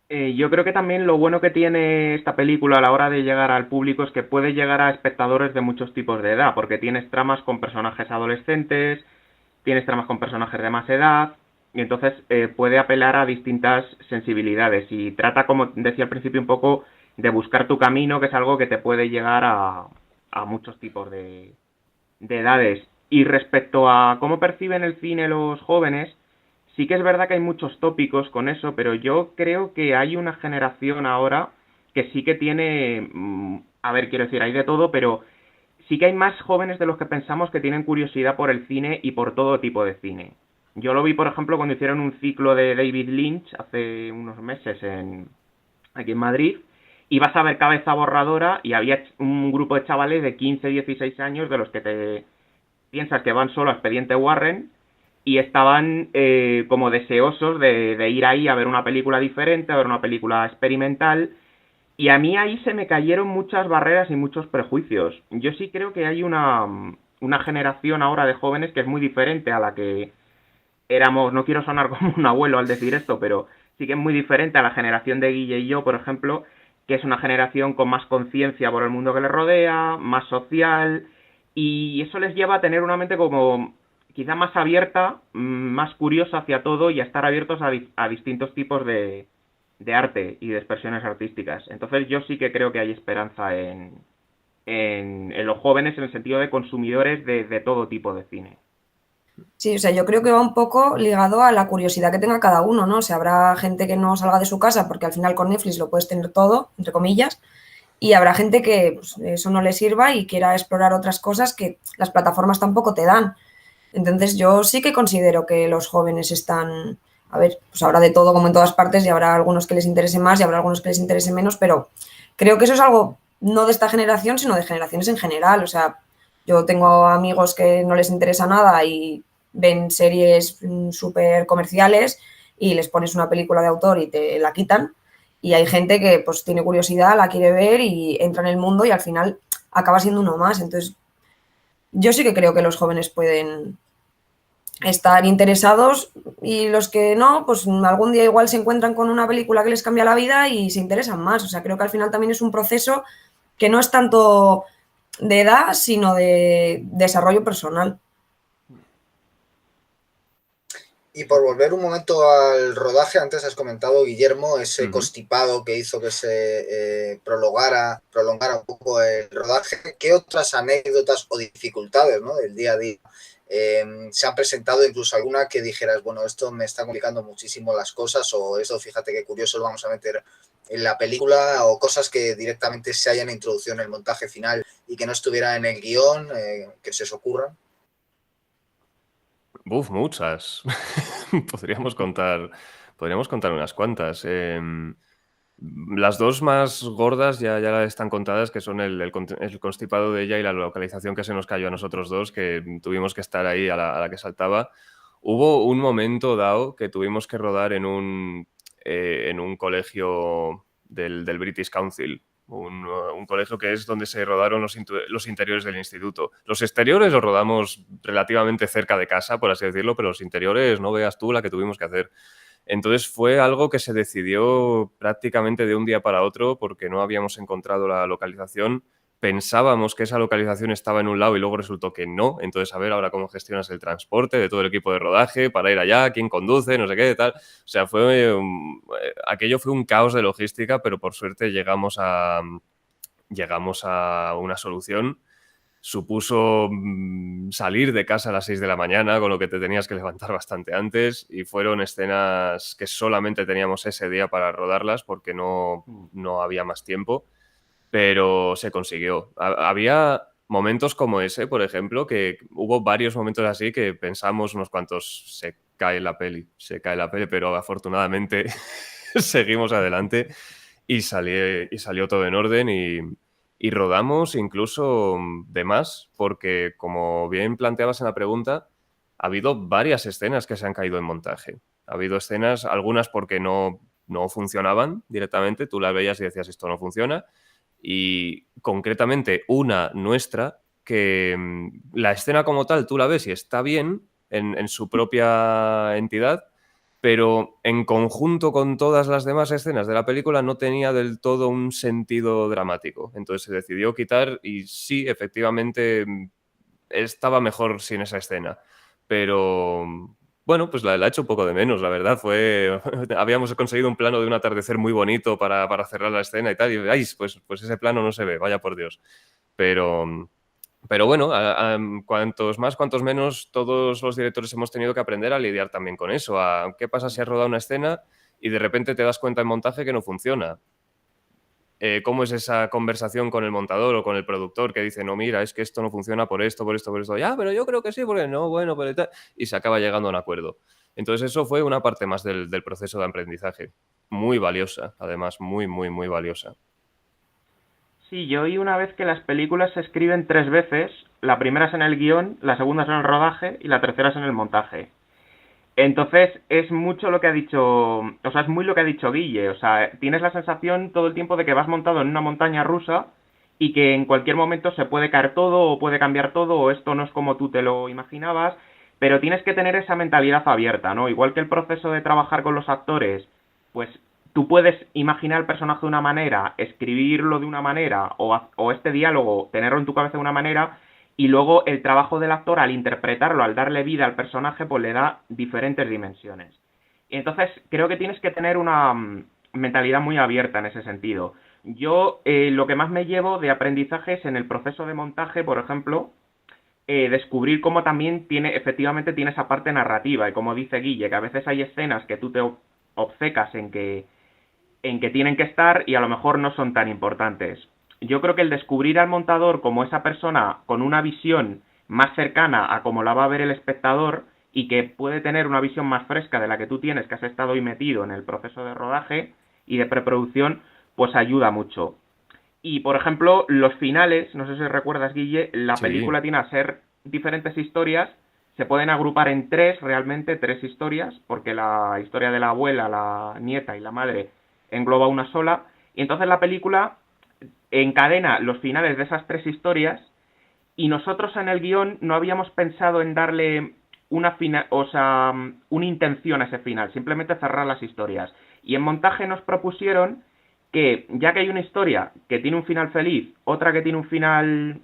Yo creo que también lo bueno que tiene esta película a la hora de llegar al público es que puede llegar a espectadores de muchos tipos de edad, porque tienes tramas con personajes adolescentes, tienes tramas con personajes de más edad, y entonces puede apelar a distintas sensibilidades y trata, como decía al principio, un poco de buscar tu camino, que es algo que te puede llegar a muchos tipos de edades. Y respecto a cómo perciben el cine los jóvenes, sí que es verdad que hay muchos tópicos con eso, pero yo creo que hay una generación ahora que sí que tiene, a ver, quiero decir, hay de todo, pero sí que hay más jóvenes de los que pensamos que tienen curiosidad por el cine y por todo tipo de cine. Yo lo vi, por ejemplo, cuando hicieron un ciclo de David Lynch hace unos meses aquí en Madrid. Ibas a ver Cabeza Borradora y había un grupo de chavales de 15, 16 años de los que te piensas que van solo a Expediente Warren y estaban como deseosos de ir ahí a ver una película diferente, a ver una película experimental. Y a mí ahí se me cayeron muchas barreras y muchos prejuicios. Yo sí creo que hay una generación ahora de jóvenes que es muy diferente a la que éramos, no quiero sonar como un abuelo al decir esto, pero sí que es muy diferente a la generación de Guille y yo, por ejemplo, que es una generación con más conciencia por el mundo que les rodea, más social, y eso les lleva a tener una mente como quizá más abierta, más curiosa hacia todo y a estar abiertos a distintos tipos de arte y de expresiones artísticas. Entonces yo sí que creo que hay esperanza en los jóvenes en el sentido de consumidores de todo tipo de cine. Sí, o sea, yo creo que va un poco ligado a la curiosidad que tenga cada uno, ¿no? O sea, habrá gente que no salga de su casa porque al final con Netflix lo puedes tener todo, entre comillas, y habrá gente que pues, eso no le sirva y quiera explorar otras cosas que las plataformas tampoco te dan. Entonces, yo sí que considero que los jóvenes están, a ver, pues habrá de todo como en todas partes y habrá algunos que les interese más y habrá algunos que les interese menos, pero creo que eso es algo no de esta generación, sino de generaciones en general. O sea, yo tengo amigos que no les interesa nada y ven series súper comerciales y les pones una película de autor y te la quitan. Y hay gente que pues tiene curiosidad, la quiere ver y entra en el mundo y al final acaba siendo uno más. Entonces, yo sí que creo que los jóvenes pueden estar interesados y los que no, pues algún día igual se encuentran con una película que les cambia la vida y se interesan más. O sea, creo que al final también es un proceso que no es tanto de edad, sino de desarrollo personal. Y por volver un momento al rodaje, antes has comentado, Guillermo, ese constipado que hizo que se prolongara un poco el rodaje. ¿Qué otras anécdotas o dificultades, ¿no?, del día a día se han presentado? Incluso alguna que dijeras, bueno, esto me está complicando muchísimo las cosas, o esto, fíjate qué curioso, lo vamos a meter en la película, o cosas que directamente se hayan introducido en el montaje final y que no estuviera en el guión, que se os ocurran. Muchas. Podríamos contar unas cuantas. Las dos más gordas ya están contadas, que son el constipado de ella y la localización que se nos cayó a nosotros dos, que tuvimos que estar ahí a la que saltaba. Hubo un momento dado que tuvimos que rodar en un colegio del British Council. Un colegio que es donde se rodaron los interiores del instituto. Los exteriores los rodamos relativamente cerca de casa, por así decirlo, pero los interiores no veas tú la que tuvimos que hacer. Entonces fue algo que se decidió prácticamente de un día para otro porque no habíamos encontrado la localización. Pensábamos que esa localización estaba en un lado y luego resultó que no. Entonces, a ver ahora cómo gestionas el transporte de todo el equipo de rodaje para ir allá, quién conduce, no sé qué, tal. O sea, aquello fue un caos de logística, pero por suerte llegamos a una solución. Supuso salir de casa a las 6 de la mañana, con lo que te tenías que levantar bastante antes, y fueron escenas que solamente teníamos ese día para rodarlas porque no había más tiempo, pero se consiguió. Había momentos como ese, por ejemplo, que hubo varios momentos así que pensamos unos cuantos, se cae la peli, pero afortunadamente seguimos adelante y salió todo en orden y rodamos incluso de más, porque como bien planteabas en la pregunta, ha habido varias escenas que se han caído en montaje. Ha habido escenas, algunas porque no funcionaban directamente, tú las veías y decías esto no funciona, y concretamente una nuestra que la escena como tal tú la ves y está bien en su propia entidad, pero en conjunto con todas las demás escenas de la película no tenía del todo un sentido dramático. Entonces se decidió quitar y sí, efectivamente, estaba mejor sin esa escena. Pero bueno, pues la he hecho un poco de menos, la verdad. Habíamos conseguido un plano de un atardecer muy bonito para cerrar la escena y tal, y ¡ay! Pues ese plano no se ve, vaya por Dios. Pero bueno, cuantos más, cuantos menos, todos los directores hemos tenido que aprender a lidiar también con eso. ¿Qué pasa si has rodado una escena y de repente te das cuenta en montaje que no funciona? ¿Cómo es esa conversación con el montador o con el productor que dice, no, mira, es que esto no funciona por esto, por esto, por esto? Ya, pero yo creo que sí, porque no, bueno, pero tal. Y se acaba llegando a un acuerdo. Entonces eso fue una parte más del proceso de aprendizaje. Muy valiosa, además, muy, muy, muy valiosa. Sí, yo oí una vez que las películas se escriben 3 veces. La primera es en el guión, la segunda es en el rodaje y la tercera es en el montaje. Entonces, es mucho lo que ha dicho, o sea, es muy lo que ha dicho Guille, o sea, tienes la sensación todo el tiempo de que vas montado en una montaña rusa y que en cualquier momento se puede caer todo o puede cambiar todo o esto no es como tú te lo imaginabas, pero tienes que tener esa mentalidad abierta, ¿no? Igual que el proceso de trabajar con los actores, pues tú puedes imaginar el personaje de una manera, escribirlo de una manera o este diálogo tenerlo en tu cabeza de una manera, y luego el trabajo del actor al interpretarlo, al darle vida al personaje, pues le da diferentes dimensiones. Y entonces creo que tienes que tener una mentalidad muy abierta en ese sentido. Yo lo que más me llevo de aprendizaje es en el proceso de montaje, por ejemplo, descubrir cómo también efectivamente tiene esa parte narrativa. Y como dice Guille, que a veces hay escenas que tú te obcecas en que tienen que estar y a lo mejor no son tan importantes. Yo creo que el descubrir al montador como esa persona con una visión más cercana a cómo la va a ver el espectador y que puede tener una visión más fresca de la que tú tienes, que has estado hoy metido en el proceso de rodaje y de preproducción, pues ayuda mucho. Y, por ejemplo, los finales, no sé si recuerdas, Guille, la película tiene a ser diferentes historias, se pueden agrupar en 3, realmente 3 historias, porque la historia de la abuela, la nieta y la madre engloba una sola, y entonces la película encadena los finales de esas 3 historias, y nosotros en el guión no habíamos pensado en darle una intención a ese final, simplemente cerrar las historias. Y en montaje nos propusieron que, ya que hay una historia que tiene un final feliz, otra que tiene un final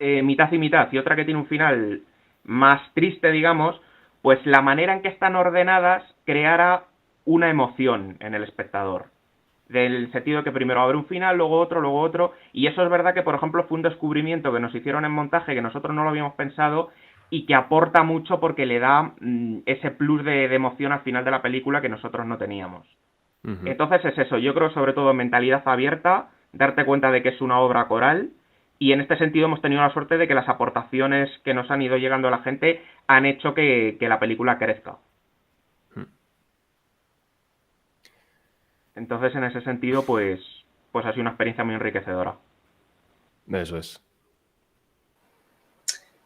mitad y mitad, y otra que tiene un final más triste, digamos, pues la manera en que están ordenadas creara una emoción en el espectador. Del sentido que primero va a haber un final, luego otro, y eso es verdad que, por ejemplo, fue un descubrimiento que nos hicieron en montaje, que nosotros no lo habíamos pensado, y que aporta mucho porque le da ese plus de emoción al final de la película que nosotros no teníamos. Entonces es eso, yo creo sobre todo mentalidad abierta, darte cuenta de que es una obra coral, y en este sentido hemos tenido la suerte de que las aportaciones que nos han ido llegando a la gente han hecho que la película crezca. Entonces en ese sentido pues ha sido una experiencia muy enriquecedora. Eso es.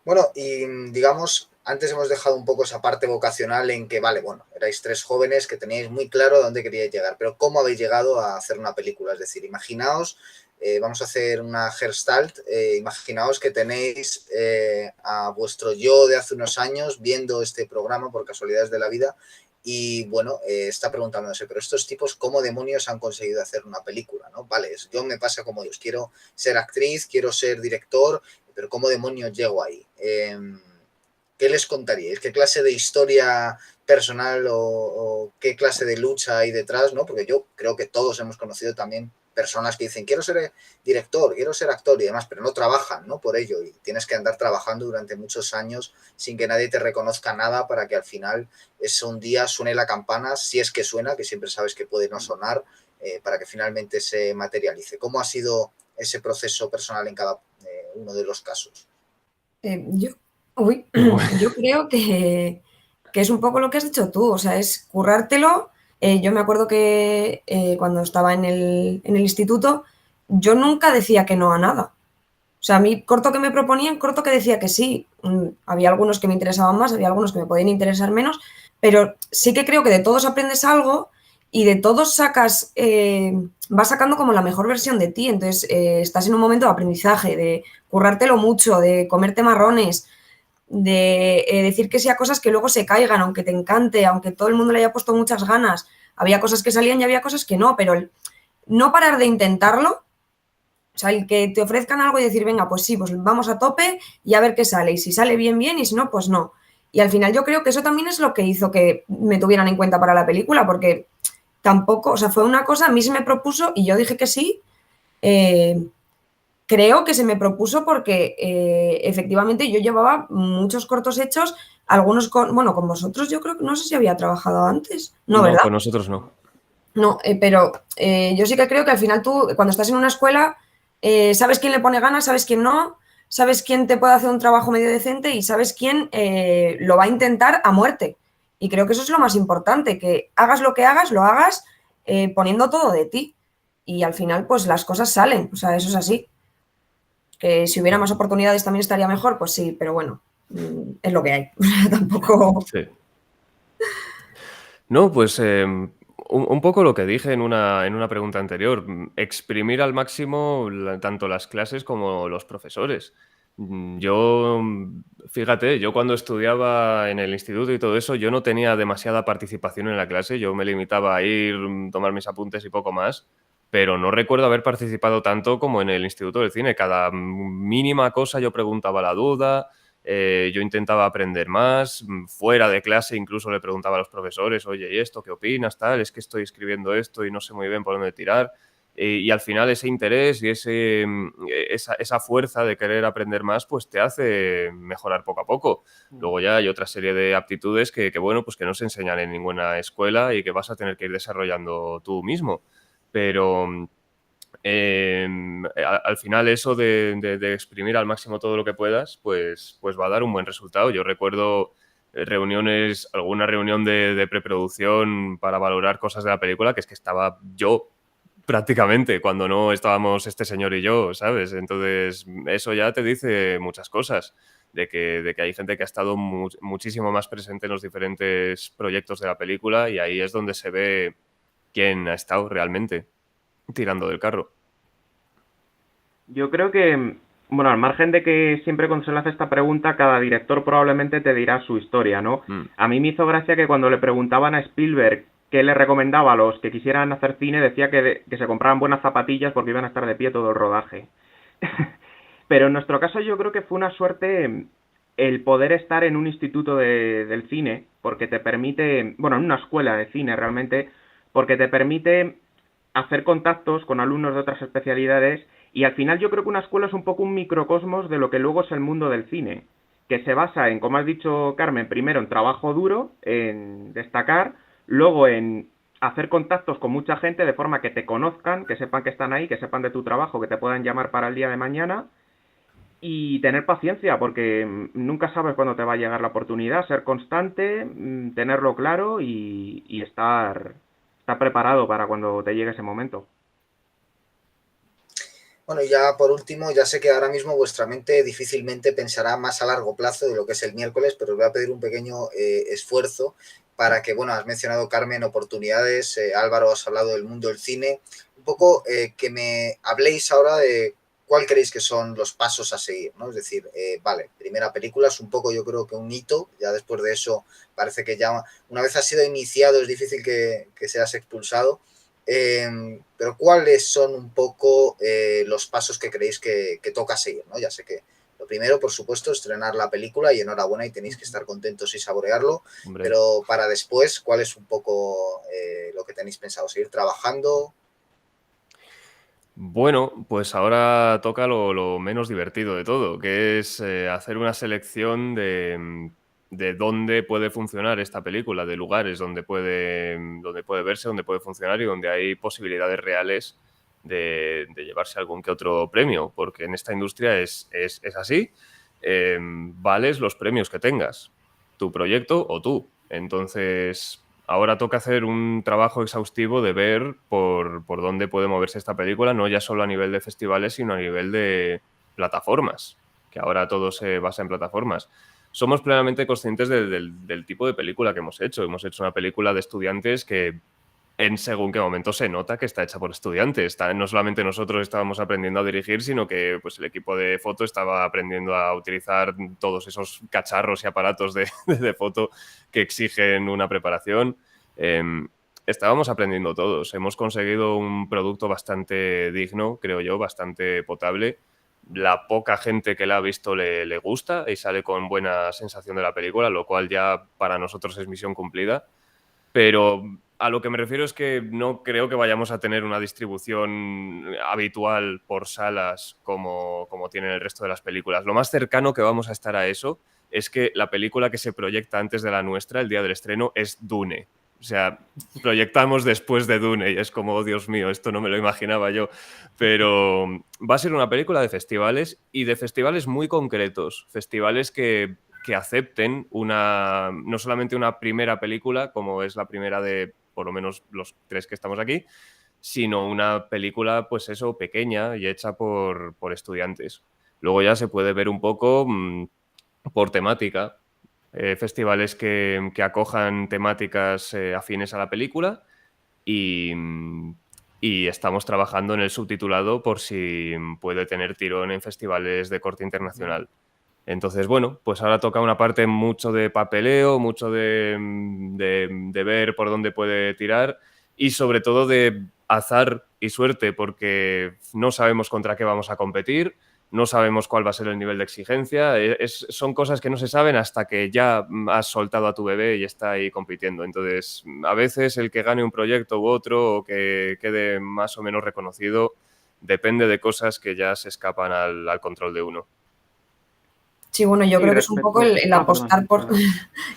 Bueno, y digamos, antes hemos dejado un poco esa parte vocacional en que, vale, bueno, erais 3 jóvenes que teníais muy claro a dónde queríais llegar, pero ¿cómo habéis llegado a hacer una película? Es decir, imaginaos, vamos a hacer una Gestalt, imaginaos que tenéis a vuestro yo de hace unos años viendo este programa por casualidades de la vida y, bueno, está preguntándose, pero estos tipos, ¿cómo demonios han conseguido hacer una película? ¿No? Vale, yo me pasa como ellos, quiero ser actriz, quiero ser director, pero ¿cómo demonios llego ahí? ¿Qué les contaríais? ¿Qué clase de historia personal o qué clase de lucha hay detrás? ¿No? Porque yo creo que todos hemos conocido también personas que dicen, quiero ser director, quiero ser actor y demás, pero no trabajan, ¿no? Por ello, y tienes que andar trabajando durante muchos años sin que nadie te reconozca nada para que al final un día suene la campana, si es que suena, que siempre sabes que puede no sonar, para que finalmente se materialice. ¿Cómo ha sido ese proceso personal en cada uno de los casos? Yo creo que es un poco lo que has dicho tú, o sea, es currártelo. Yo me acuerdo que cuando estaba en el instituto, yo nunca decía que no a nada. O sea, a mí corto que me proponían, corto que decía que sí. Había algunos que me interesaban más, había algunos que me podían interesar menos, pero sí que creo que de todos aprendes algo y de todos sacas, vas sacando como la mejor versión de ti. Entonces, estás en un momento de aprendizaje, de currártelo mucho, de comerte marrones, de decir que sí a cosas que luego se caigan, aunque te encante, aunque todo el mundo le haya puesto muchas ganas. Había cosas que salían y había cosas que no, pero no parar de intentarlo. O sea, el que te ofrezcan algo y decir, venga, pues sí, pues vamos a tope y a ver qué sale. Y si sale bien, bien, y si no, pues no. Y al final yo creo que eso también es lo que hizo que me tuvieran en cuenta para la película, porque tampoco, o sea, fue una cosa, a mí se me propuso y yo dije que sí. Creo que se me propuso porque efectivamente yo llevaba muchos cortos hechos, algunos con, bueno, con vosotros yo creo que no sé si había trabajado antes, no, No, ¿verdad? con nosotros no. No, pero yo sí que creo que al final tú, cuando estás en una escuela, sabes quién le pone ganas, sabes quién no, sabes quién te puede hacer un trabajo medio decente y sabes quién lo va a intentar a muerte. Y creo que eso es lo más importante, que hagas lo que hagas, lo hagas poniendo todo de ti. Y al final, pues las cosas salen, o sea, eso es así. Que si hubiera más oportunidades también estaría mejor, pues sí, pero bueno, es lo que hay. Tampoco... Sí. No, pues un poco lo que dije en una pregunta anterior, exprimir al máximo tanto las clases como los profesores. Yo, fíjate, yo cuando estudiaba en el instituto y todo eso, yo no tenía demasiada participación en la clase, yo me limitaba a ir, tomar mis apuntes y poco más, pero no recuerdo haber participado tanto como en el Instituto del Cine. Cada mínima cosa yo preguntaba la duda. Yo intentaba aprender más, fuera de clase incluso le preguntaba a los profesores, oye, ¿y esto qué opinas? Tal, es que estoy escribiendo esto y no sé muy bien por dónde tirar. Y al final ese interés y esa fuerza de querer aprender más, pues te hace mejorar poco a poco. Luego ya hay otra serie de aptitudes bueno, pues que no se enseñan en ninguna escuela y que vas a tener que ir desarrollando tú mismo. Pero al final eso de exprimir al máximo todo lo que puedas, pues va a dar un buen resultado. Yo recuerdo alguna reunión de preproducción para valorar cosas de la película, que es que estaba yo prácticamente cuando no estábamos este señor y yo, ¿sabes? Entonces eso ya te dice muchas cosas, de que hay gente que ha estado muchísimo más presente en los diferentes proyectos de la película y ahí es donde se ve quién ha estado realmente tirando del carro. Yo creo que, bueno, al margen de que siempre cuando se le hace esta pregunta, cada director probablemente te dirá su historia, ¿no? A mí me hizo gracia que cuando le preguntaban a Spielberg qué le recomendaba a los que quisieran hacer cine, decía que se compraran buenas zapatillas porque iban a estar de pie todo el rodaje. Pero en nuestro caso yo creo que fue una suerte el poder estar en un instituto del cine, porque te permite, bueno, en una escuela de cine realmente, porque te permite hacer contactos con alumnos de otras especialidades y al final yo creo que una escuela es un poco un microcosmos de lo que luego es el mundo del cine, que se basa en, como has dicho Carmen, primero en trabajo duro, en destacar, luego en hacer contactos con mucha gente de forma que te conozcan, que sepan que están ahí, que sepan de tu trabajo, que te puedan llamar para el día de mañana y tener paciencia porque nunca sabes cuándo te va a llegar la oportunidad, ser constante, tenerlo claro y estar preparado para cuando te llegue ese momento. Bueno, y ya por último, ya sé que ahora mismo vuestra mente difícilmente pensará más a largo plazo de lo que es el miércoles, pero os voy a pedir un pequeño esfuerzo para que, bueno, has mencionado, Carmen, oportunidades, Álvaro, has hablado del mundo del cine, un poco que me habléis ahora de cuál creéis que son los pasos a seguir, ¿no? Es decir, vale, primera película es un poco, yo creo que un hito, ya después de eso parece que ya una vez has sido iniciado es difícil que seas expulsado. Pero ¿cuáles son un poco los pasos que creéis que toca seguir, ¿no? Ya sé que lo primero, por supuesto, estrenar la película y enhorabuena y tenéis que estar contentos y saborearlo, Hombre. pero para después, ¿cuál es un poco lo que tenéis pensado? ¿Seguir trabajando? Bueno, pues ahora toca lo menos divertido de todo, que es hacer una selección de dónde puede funcionar esta película, de lugares donde puede verse, donde puede funcionar y donde hay posibilidades reales de llevarse algún que otro premio, porque en esta industria es así, vales los premios que tengas, tu proyecto o tú. Entonces, ahora toca hacer un trabajo exhaustivo de ver por dónde puede moverse esta película, no ya solo a nivel de festivales, sino a nivel de plataformas, que ahora todo se basa en plataformas. Somos plenamente conscientes del tipo de película que hemos hecho. Hemos hecho una película de estudiantes que en según qué momento se nota que está hecha por estudiantes. No solamente nosotros estábamos aprendiendo a dirigir, sino que pues, el equipo de foto estaba aprendiendo a utilizar todos esos cacharros y aparatos de foto que exigen una preparación. Estábamos aprendiendo todos. Hemos conseguido un producto bastante digno, creo yo, bastante potable. La poca gente que la ha visto le gusta y sale con buena sensación de la película, lo cual ya para nosotros es misión cumplida. Pero a lo que me refiero es que no creo que vayamos a tener una distribución habitual por salas como tienen el resto de las películas. Lo más cercano que vamos a estar a eso es que la película que se proyecta antes de la nuestra, el día del estreno, es Dune. O sea, proyectamos después de Dune y es como, oh, Dios mío, esto no me lo imaginaba yo. Pero va a ser una película de festivales y de festivales muy concretos. Festivales que acepten no solamente una primera película, como es la primera de por lo menos los 3 que estamos aquí, sino una película, pues eso, pequeña y hecha por estudiantes. Luego ya se puede ver un poco por temática, festivales que acojan temáticas afines a la película y estamos trabajando en el subtitulado por si puede tener tirón en festivales de corte internacional. Entonces, bueno, pues ahora toca una parte mucho de papeleo, mucho de ver por dónde puede tirar y sobre todo de azar y suerte, porque no sabemos contra qué vamos a competir, no sabemos cuál va a ser el nivel de exigencia, son cosas que no se saben hasta que ya has soltado a tu bebé y está ahí compitiendo. Entonces, a veces el que gane un proyecto u otro o que quede más o menos reconocido depende de cosas que ya se escapan al control de uno. Sí, bueno, yo creo que es un poco el apostar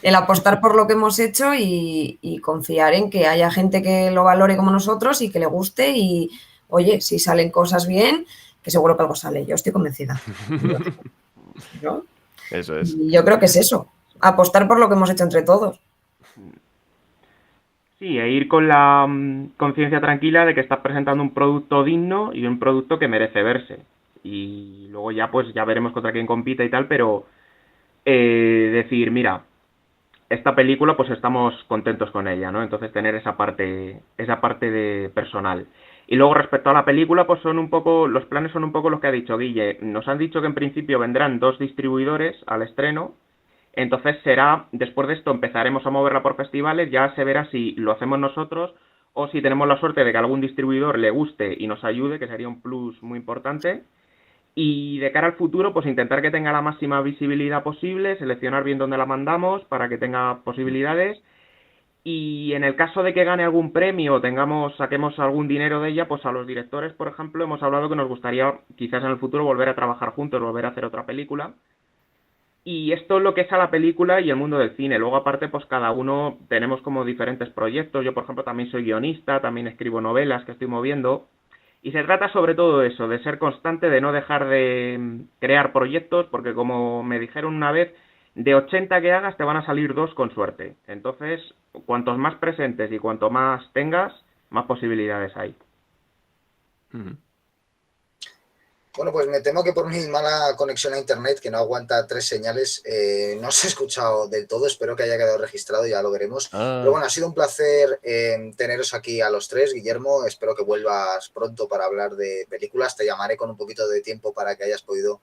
el apostar por lo que hemos hecho y confiar en que haya gente que lo valore como nosotros y que le guste y, oye, si salen cosas bien, que seguro que algo sale. Yo estoy convencida. ¿No? Eso es. Y yo creo que es eso, apostar por lo que hemos hecho entre todos. Sí, e ir con la conciencia tranquila de que estás presentando un producto digno y un producto que merece verse. Y luego ya pues ya veremos contra quién compite y tal, pero decir, mira, esta película pues estamos contentos con ella, ¿no? Entonces tener esa parte de personal. Y luego respecto a la película, pues los planes son un poco los que ha dicho Guille. Nos han dicho que en principio vendrán 2 distribuidores al estreno. Entonces después de esto empezaremos a moverla por festivales, ya se verá si lo hacemos nosotros o si tenemos la suerte de que algún distribuidor le guste y nos ayude, que sería un plus muy importante. Y de cara al futuro, pues intentar que tenga la máxima visibilidad posible, seleccionar bien dónde la mandamos para que tenga posibilidades. Y en el caso de que gane algún premio o saquemos algún dinero de ella, pues a los directores, por ejemplo, hemos hablado que nos gustaría quizás en el futuro volver a trabajar juntos, volver a hacer otra película. Y esto es lo que es a la película y el mundo del cine. Luego, aparte, pues cada uno tenemos como diferentes proyectos. Yo, por ejemplo, también soy guionista, también escribo novelas que estoy moviendo. Y se trata sobre todo de eso, de ser constante, de no dejar de crear proyectos, porque como me dijeron una vez, de 80 que hagas te van a salir 2 con suerte. Entonces, cuantos más presentes y cuanto más tengas, más posibilidades hay. Bueno, pues me temo que por mi mala conexión a internet, que no aguanta 3 señales, no os he escuchado del todo. Espero que haya quedado registrado, ya lo veremos. Pero bueno, ha sido un placer teneros aquí a los 3, Guillermo. Espero que vuelvas pronto para hablar de películas. Te llamaré con un poquito de tiempo para que hayas podido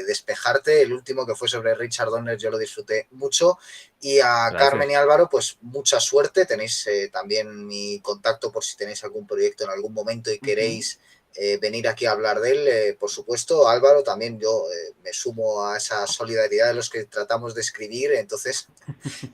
despejarte. El último, que fue sobre Richard Donner, yo lo disfruté mucho. Y a Gracias. Carmen y Álvaro, pues mucha suerte. Tenéis también mi contacto por si tenéis algún proyecto en algún momento y queréis venir aquí a hablar de él. Por supuesto, Álvaro, también yo me sumo a esa solidaridad de los que tratamos de escribir, entonces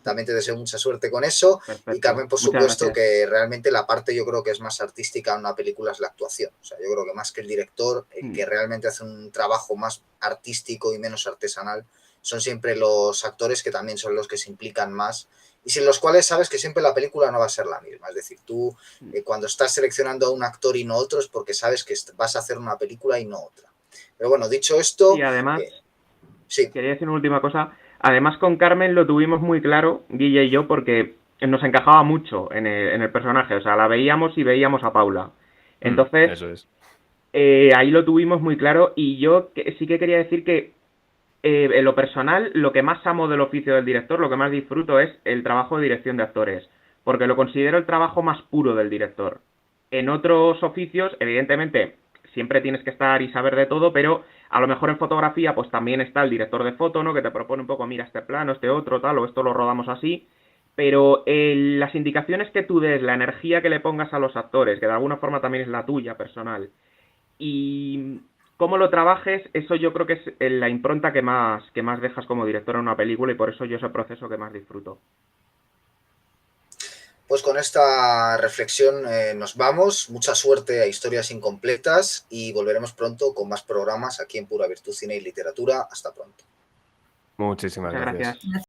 también te deseo mucha suerte con eso. Perfecto. Y Carmen, por supuesto, que realmente la parte yo creo que es más artística en una película es la actuación. O sea, yo creo que más que el director, que realmente hace un trabajo más artístico y menos artesanal, son siempre los actores, que también son los que se implican más y sin los cuales sabes que siempre la película no va a ser la misma. Es decir, tú cuando estás seleccionando a un actor y no otro es porque sabes que vas a hacer una película y no otra. Pero bueno, dicho esto... Y además, sí. Quería decir una última cosa. Además, con Carmen lo tuvimos muy claro, Guille y yo, porque nos encajaba mucho en el personaje, o sea, la veíamos y veíamos a Paula. Entonces, eso es. Ahí lo tuvimos muy claro y yo sí que quería decir que en lo personal, lo que más amo del oficio del director, lo que más disfruto es el trabajo de dirección de actores, porque lo considero el trabajo más puro del director. En otros oficios, evidentemente, siempre tienes que estar y saber de todo, pero a lo mejor en fotografía pues también está el director de foto, ¿no? Que te propone un poco, mira, este plano, este otro, tal, o esto lo rodamos así. Pero las indicaciones que tú des, la energía que le pongas a los actores, que de alguna forma también es la tuya personal, y cómo lo trabajes, eso yo creo que es la impronta que más dejas como director en una película y por eso yo es el proceso que más disfruto. Pues con esta reflexión nos vamos. Mucha suerte a Historias Incompletas y volveremos pronto con más programas aquí en Pura Virtud Cine y Literatura. Hasta pronto. Muchísimas Muchas gracias. gracias.